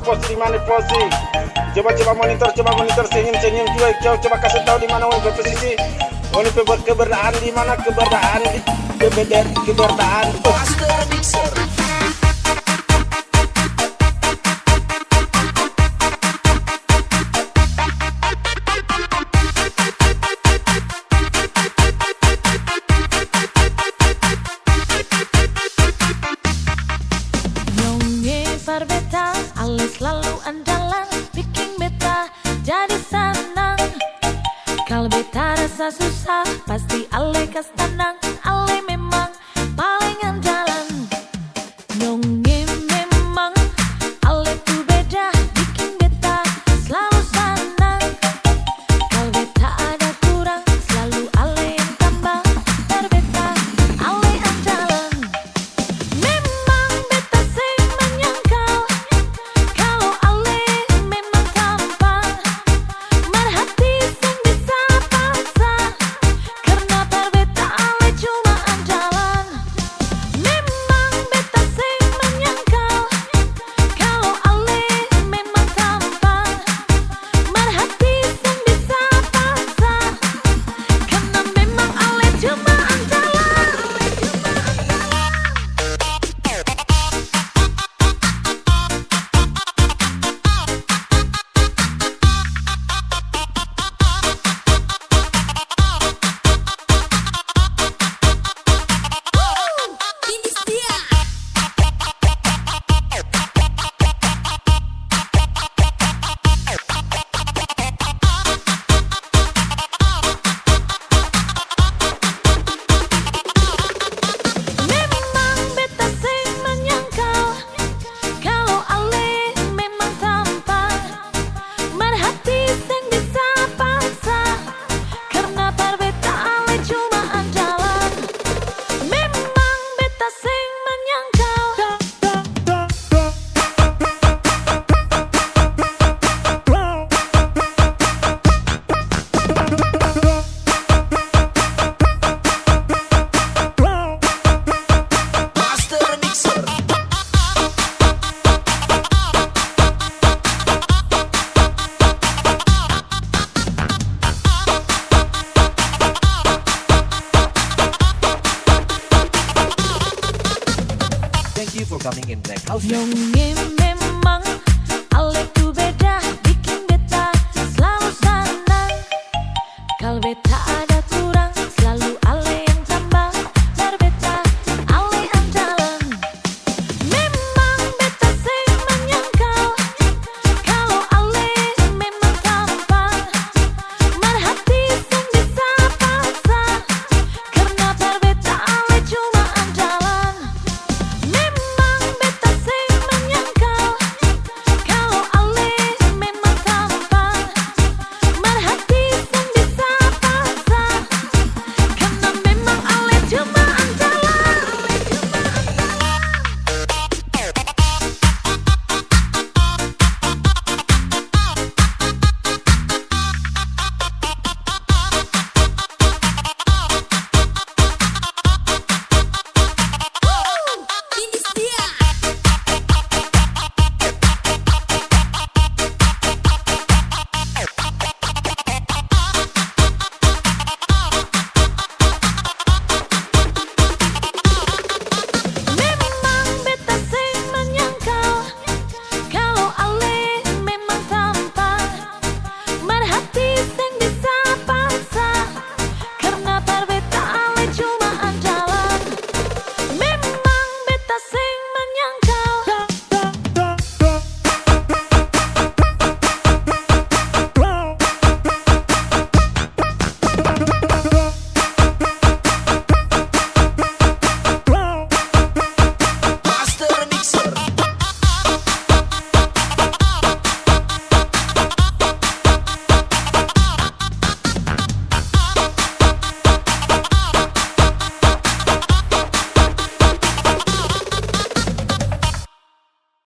posi, di mana posi. Coba monitor, senyum cuek, coba kasih tahu di mana Oni berposisi. Oni berkeberadaan di mana keberadaan Master Mixer. Beta, ale selalu andalan, bikin beta jadi senang. Kalau beta rasa susah, pasti ale kas tenang. Ale memang paling andalan. Nyonge memang ale tuh beda, bikin beta selalu senang. Kalau beta ada kurang, selalu ale yang tambah. Berbeta ale andalan. Memang beta sing menyangkal kalau ale memang tampan. Merhati sing bisa paksa, karena berbeta ale cuma andalan. Memang beta sing menyangkal kalau ale memang tampan. Merhati sing bisa paksa, karena memang ale cuma andalan. Ini dia. Memang beta sing menyangkal kalau ale memang tampan. Merhati sing bisa paksa, karena beta ale cuma andalan. Memang beta sing menyangkal. Master Mixer. Thank you for coming in Black House. Nyonge memang ale tuh beda, bikin beta selalu senang. Kalau beta